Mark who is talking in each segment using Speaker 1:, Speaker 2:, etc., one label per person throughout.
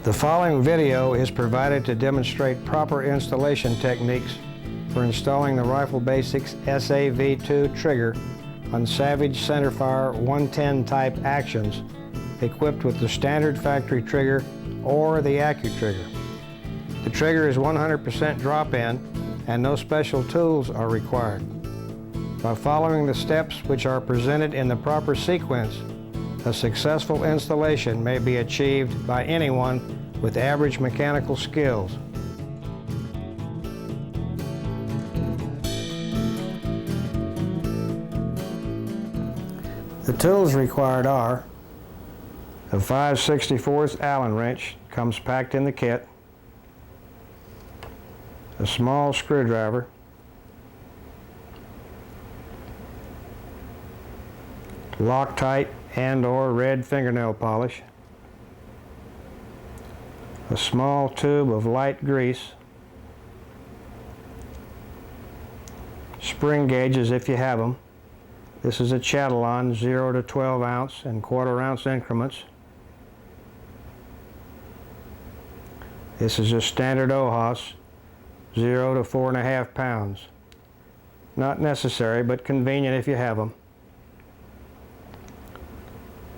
Speaker 1: The following video is provided to demonstrate proper installation techniques for installing the Rifle Basix SAV-2 trigger on Savage Centerfire 110 type actions equipped with the standard factory trigger or the AccuTrigger. The trigger is 100% drop-in and no special tools are required. By following the steps which are presented in the proper sequence, a successful installation may be achieved by anyone with average mechanical skills. The tools required are a 5/64 Allen wrench, comes packed in the kit, a small screwdriver, Loctite and/or red fingernail polish, a small tube of light grease, spring gauges if you have them. This is a Chatillon 0 to 12 ounce and 1/4 ounce increments. This is a standard OHOS 0 to 4.5 pounds. Not necessary, but convenient if you have them.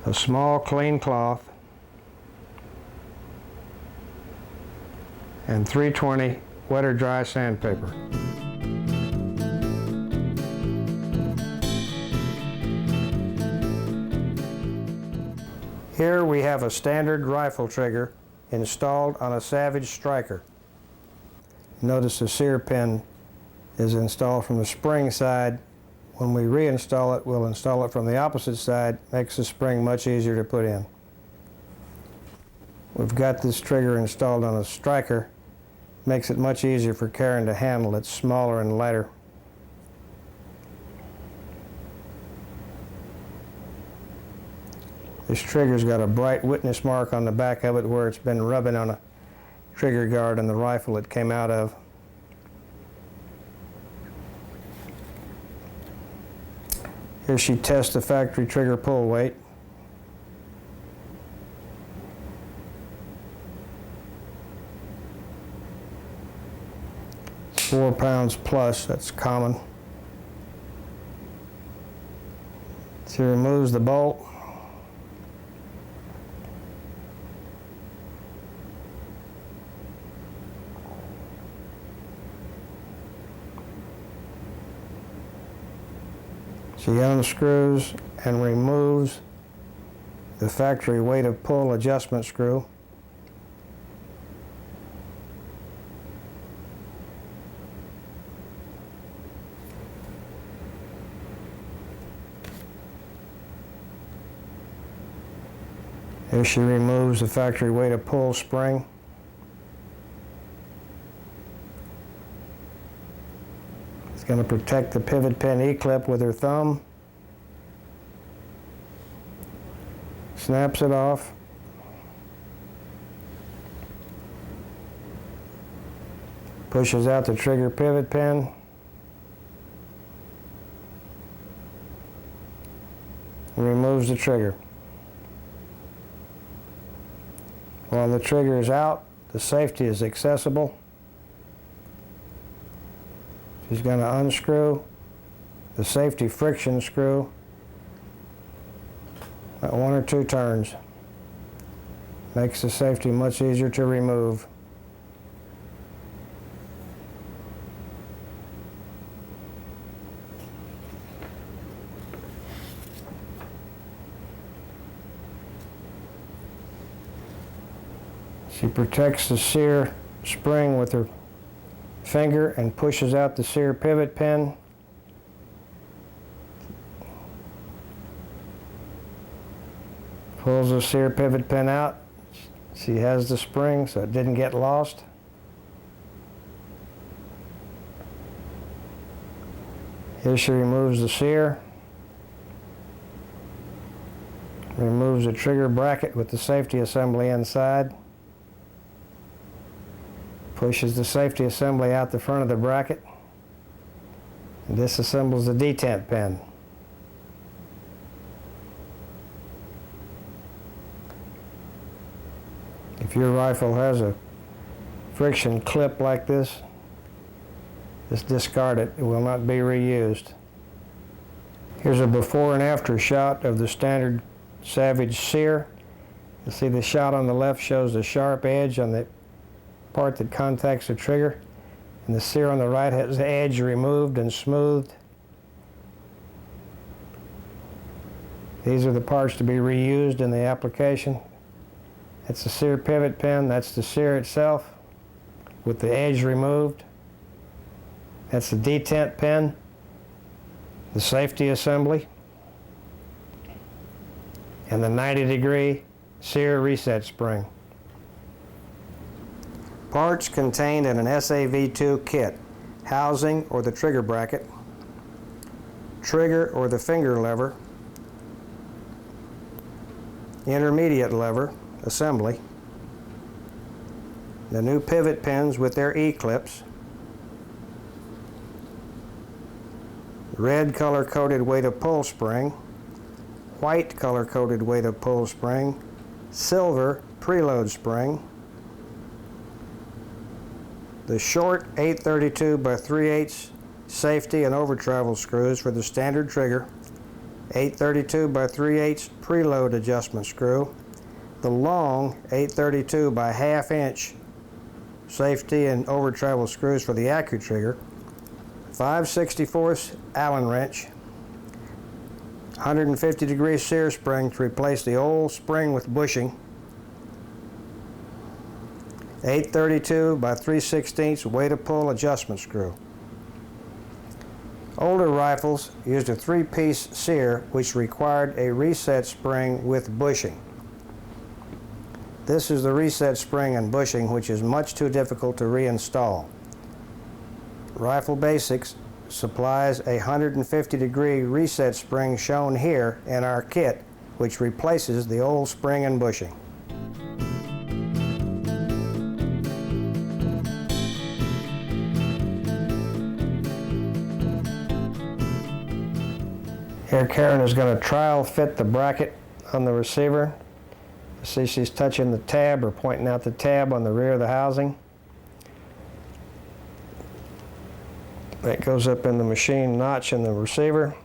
Speaker 1: A small clean cloth and 320 wet or dry sandpaper. Here we have a standard rifle trigger installed on a Savage Striker. Notice the sear pin is installed from the spring side. When we reinstall it, we'll install it from the opposite side. Makes the spring much easier to put in. We've got this trigger installed on a Striker. Makes it much easier for Karen to handle. It's smaller and lighter. This trigger's got a bright witness mark on the back of it where it's been rubbing on a trigger guard on the rifle it came out of. Here she tests the factory trigger pull weight. It's 4 pounds plus, that's common. She removes the bolt. She unscrews and removes the factory weight of pull adjustment screw. Here she removes the factory weight of pull spring. Going to protect the pivot pin E-clip with her thumb. Snaps it off. Pushes out the trigger pivot pin. And removes the trigger. While the trigger is out, the safety is accessible. She's going to unscrew the safety friction screw at 1 or 2 turns. Makes the safety much easier to remove. She protects the sear spring with her finger and pushes out the sear pivot pin. Pulls the sear pivot pin out. She has the spring so it didn't get lost. Here she removes the sear. Removes the trigger bracket with the safety assembly inside. Pushes the safety assembly out the front of the bracket and disassembles the detent pin. If your rifle has a friction clip like this, just discard it. It will not be reused. Here's a before and after shot of the standard Savage sear. You see the shot on the left shows the sharp edge on the part that contacts the trigger, and the sear on the right has the edge removed and smoothed. These are the parts to be reused in the application. That's the sear pivot pin, that's the sear itself with the edge removed. That's the detent pin, the safety assembly, and the 90-degree sear reset spring. Parts contained in an SAV-2 kit: housing or the trigger bracket, trigger or the finger lever, intermediate lever assembly, the new pivot pins with their E-clips, red color-coded weighted pull spring, white color-coded weighted pull spring, silver preload spring, the short 832 by 3/8 safety and over travel screws for the standard trigger, 832 by 3/8 preload adjustment screw, the long 832 by 1/2 inch safety and over travel screws for the AccuTrigger, 5/64 Allen wrench, 150-degree sear spring to replace the old spring with bushing, 832 by 3/16 weighted pull adjustment screw. Older rifles used a 3-piece sear which required a reset spring with bushing. This is the reset spring and bushing, which is much too difficult to reinstall. Rifle Basix supplies a 150-degree reset spring shown here in our kit, which replaces the old spring and bushing. Here Karen is going to trial fit the bracket on the receiver. See, she's touching the tab or pointing out the tab on the rear of the housing. That goes up in the machine notch in the receiver.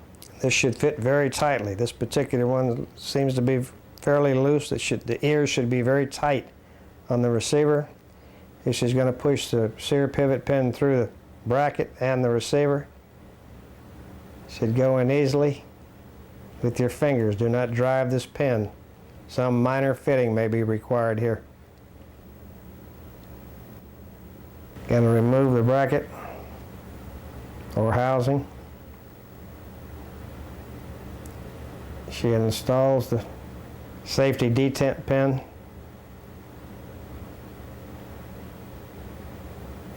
Speaker 1: This should fit very tightly. This particular one seems to be fairly loose. The ears should be very tight on the receiver. Here she's going to push the sear pivot pin through the bracket and the receiver. Should go in easily with your fingers. Do not drive this pin. Some minor fitting may be required here. Going to remove the bracket or housing. She installs the safety detent pin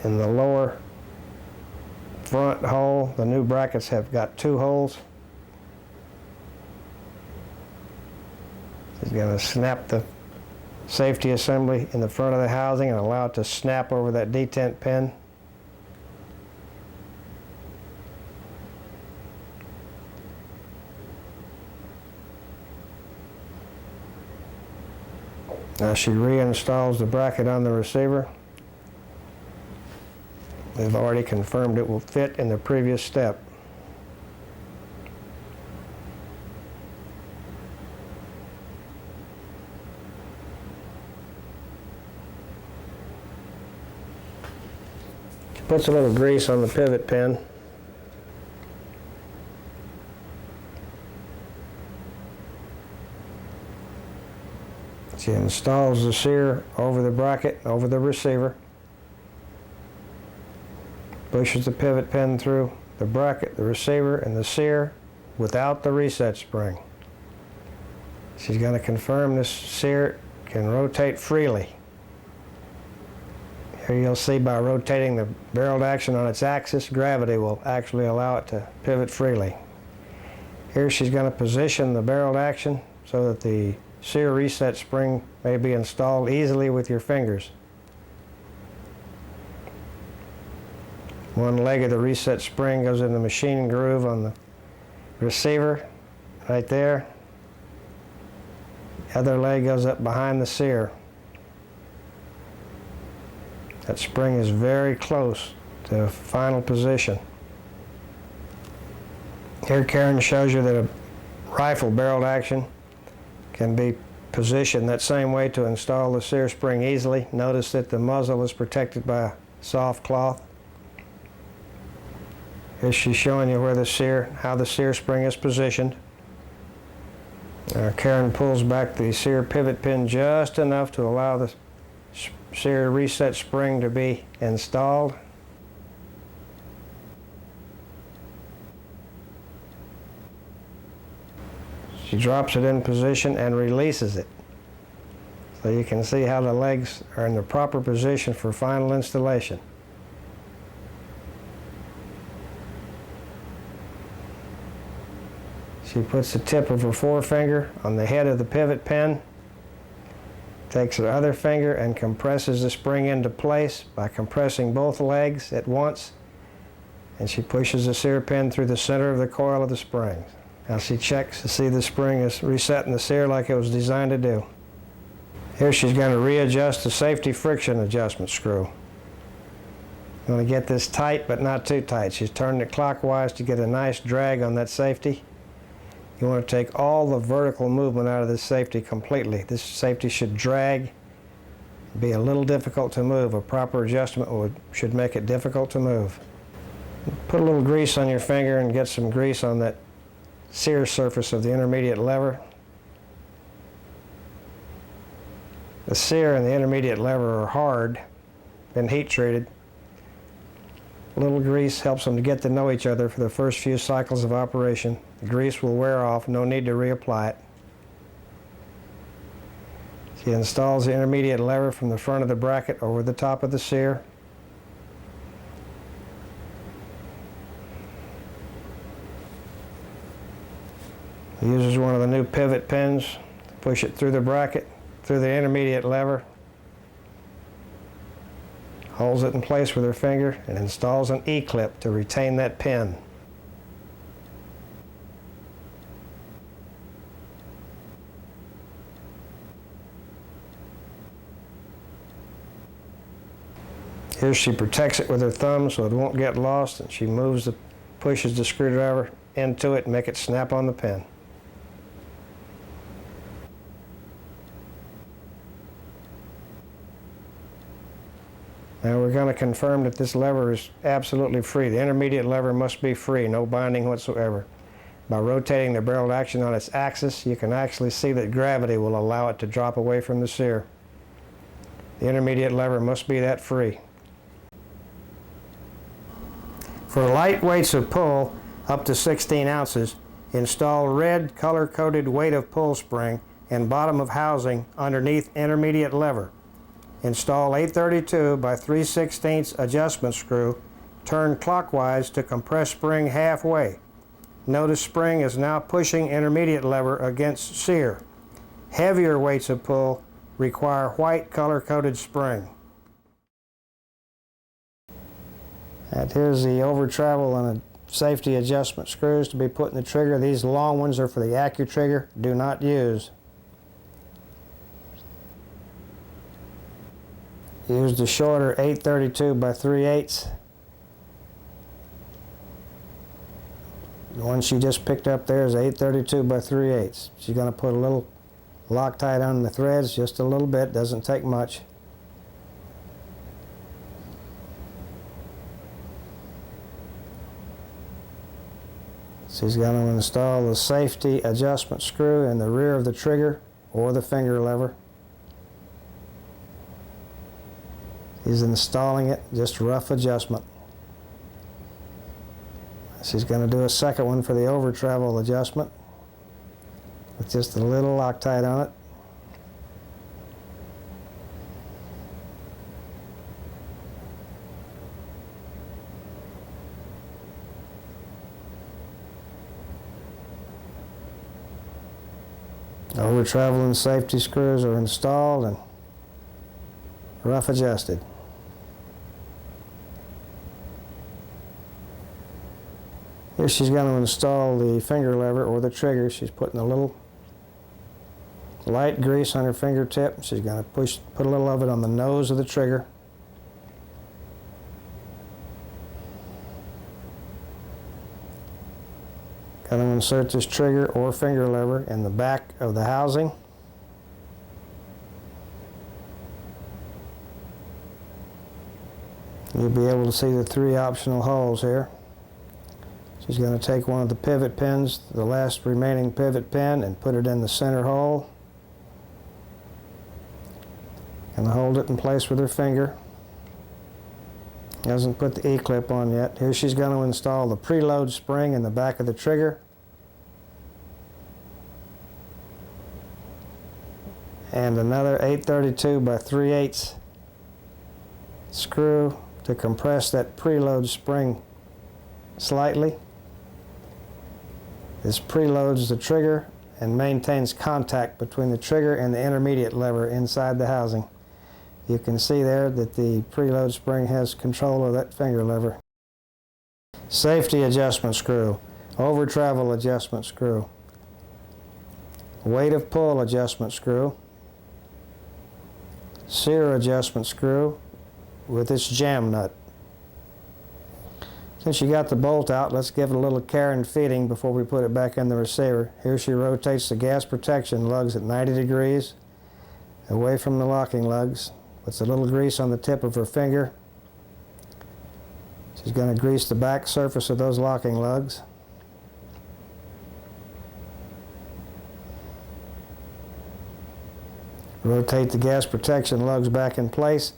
Speaker 1: in the lower front hole. The new brackets have got 2 holes. She's going to snap the safety assembly in the front of the housing and allow it to snap over that detent pin. Now she reinstalls the bracket on the receiver. We've already confirmed it will fit in the previous step. She puts a little grease on the pivot pin. She installs the sear over the bracket, over the receiver. Pushes the pivot pin through the bracket, the receiver, and the sear without the reset spring. She's going to confirm this sear can rotate freely. Here you'll see by rotating the barreled action on its axis, gravity will actually allow it to pivot freely. Here she's going to position the barreled action so that the sear reset spring may be installed easily with your fingers. One leg of the reset spring goes in the machine groove on the receiver, right there. The other leg goes up behind the sear. That spring is very close to final position. Here Karen shows you that a rifle barreled action can be positioned that same way to install the sear spring easily. Notice that the muzzle is protected by a soft cloth. Here she's showing you how the sear spring is positioned. Karen pulls back the sear pivot pin just enough to allow the sear reset spring to be installed. She drops it in position and releases it. So you can see how the legs are in the proper position for final installation. She puts the tip of her forefinger on the head of the pivot pin, takes her other finger and compresses the spring into place by compressing both legs at once, and she pushes the sear pin through the center of the coil of the spring. Now she checks to see the spring is resetting the sear like it was designed to do. Here she's going to readjust the safety friction adjustment screw. You want to get this tight but not too tight. She's turning it clockwise to get a nice drag on that safety. You want to take all the vertical movement out of this safety completely. This safety should drag, be a little difficult to move. A proper adjustment should make it difficult to move. Put a little grease on your finger and get some grease on that sear surface of the intermediate lever. The sear and the intermediate lever are hard, been heat treated. A little grease helps them to get to know each other for the first few cycles of operation. The grease will wear off, no need to reapply it. She installs the intermediate lever from the front of the bracket over the top of the sear. Uses one of the new pivot pins to push it through the bracket, through the intermediate lever. Holds it in place with her finger and installs an E-clip to retain that pin. Here she protects it with her thumb so it won't get lost, and she pushes the screwdriver into it and make it snap on the pin. Now we're going to confirm that this lever is absolutely free. The intermediate lever must be free, no binding whatsoever. By rotating the barreled action on its axis, you can actually see that gravity will allow it to drop away from the sear. The intermediate lever must be that free. For light weights of pull up to 16 ounces, install red color-coded weight of pull spring and bottom of housing underneath intermediate lever. Install 832 by 3/16 adjustment screw, turn clockwise to compress spring halfway. Notice spring is now pushing intermediate lever against sear. Heavier weights of pull require white color-coded spring. And here's the over travel and safety adjustment screws to be put in the trigger. These long ones are for the AccuTrigger. Do not use. Use the shorter 832 by 3/8. The one she just picked up there is 832 by 3/8. She's going to put a little Loctite on the threads, just a little bit, doesn't take much. She's going to install the safety adjustment screw in the rear of the trigger or the finger lever. He's installing it, just rough adjustment. She's going to do a second one for the over travel adjustment with just a little Loctite on it. Over travel and safety screws are installed and rough adjusted. Here she's going to install the finger lever or the trigger. She's putting a little light grease on her fingertip. She's going to put a little of it on the nose of the trigger. Going to insert this trigger or finger lever in the back of the housing. You'll be able to see the 3 optional holes here. She's going to take one of the pivot pins, the last remaining pivot pin, and put it in the center hole. And hold it in place with her finger. Hasn't put the E-clip on yet. Here she's going to install the preload spring in the back of the trigger. And another 832 by 3/8 screw to compress that preload spring slightly. This preloads the trigger and maintains contact between the trigger and the intermediate lever inside the housing. You can see there that the preload spring has control of that finger lever. Safety adjustment screw, over travel adjustment screw, weight of pull adjustment screw, sear adjustment screw with its jam nut. Since you got the bolt out, let's give it a little care and feeding before we put it back in the receiver. Here she rotates the gas protection lugs at 90 degrees away from the locking lugs. Puts a little grease on the tip of her finger. She's going to grease the back surface of those locking lugs. Rotate the gas protection lugs back in place.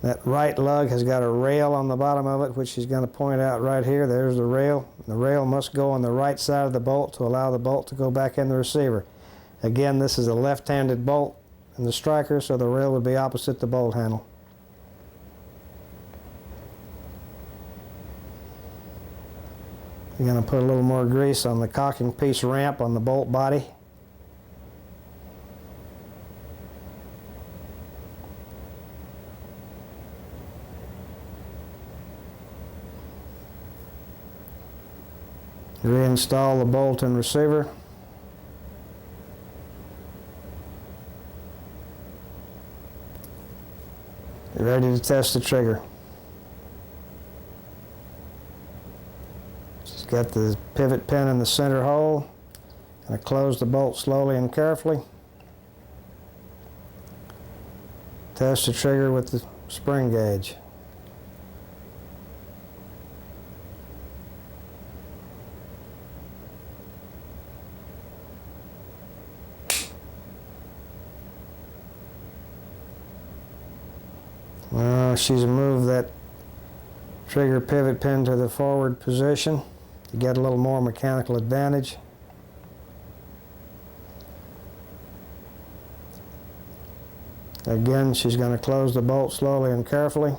Speaker 1: That right lug has got a rail on the bottom of it, which she's going to point out right here. There's the rail. The rail must go on the right side of the bolt to allow the bolt to go back in the receiver. Again, this is a left-handed bolt in the striker, so the rail would be opposite the bolt handle. You're going to put a little more grease on the cocking piece ramp on the bolt body. Reinstall the bolt and receiver. You're ready to test the trigger. She's got the pivot pin in the center hole. Going to close the bolt slowly and carefully. Test the trigger with the spring gauge. She's moved that trigger pivot pin to the forward position to get a little more mechanical advantage. Again, she's going to close the bolt slowly and carefully.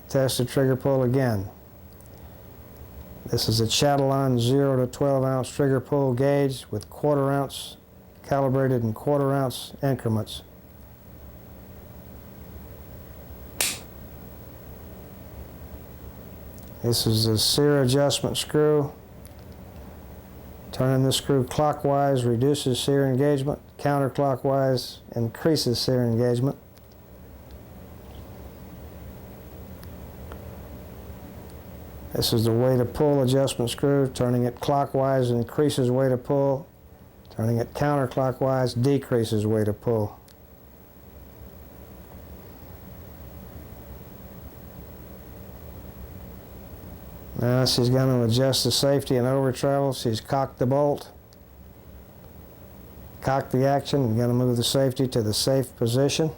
Speaker 1: Test the trigger pull again. This is a Chatelaine 0 to 12 ounce trigger pull gauge with 1/4 ounce calibrated in 1/4 ounce increments. This is a sear adjustment screw. Turning the screw clockwise reduces sear engagement. Counterclockwise increases sear engagement. This is the weight of pull adjustment screw. Turning it clockwise increases weight of pull. Turning it counterclockwise decreases weight of pull. Now she's going to adjust the safety and over travel. She's cocked the bolt, cocked the action, and going to move the safety to the safe position.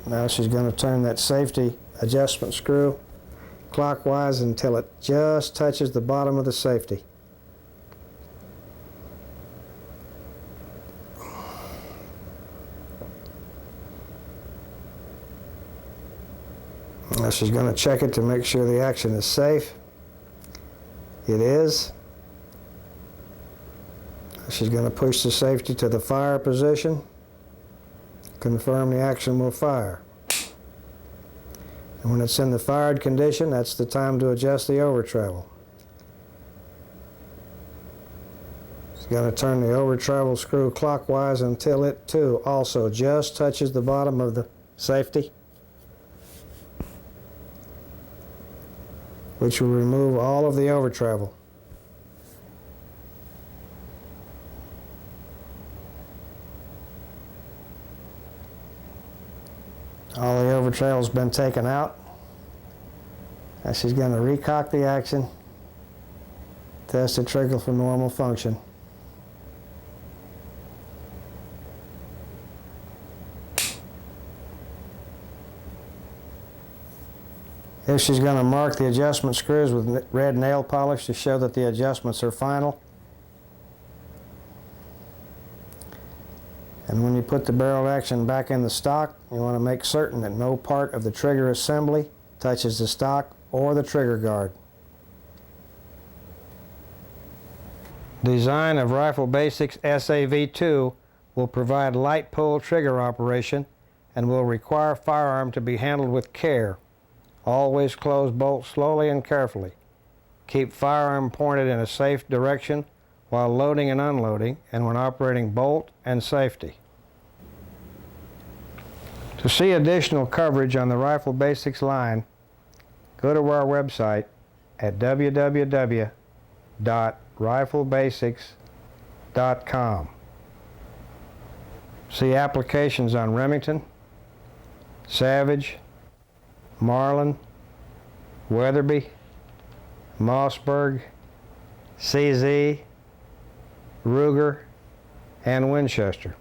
Speaker 1: Now she's going to turn that safety adjustment screw clockwise until it just touches the bottom of the safety. Now she's going to check it to make sure the action is safe. It is. She's going to push the safety to the fire position. Confirm the action will fire. And when it's in the fired condition, that's the time to adjust the over travel. She's going to turn the over travel screw clockwise until it too also just touches the bottom of the safety. which will remove all of the over travel. All the over travel has been taken out. Now she's going to recock the action, test the trigger for normal function. Here she's going to mark the adjustment screws with red nail polish to show that the adjustments are final. And when you put the barrel action back in the stock, you want to make certain that no part of the trigger assembly touches the stock or the trigger guard. Design of Rifle Basix SAV-2 will provide light pull trigger operation and will require firearm to be handled with care. Always close bolt slowly and carefully. Keep firearm pointed in a safe direction while loading and unloading and when operating bolt and safety. To see additional coverage on the Rifle Basix line, go to our website at www.riflebasix.com. See applications on Remington, Savage, Marlin, Weatherby, Mossberg, CZ, Ruger, and Winchester.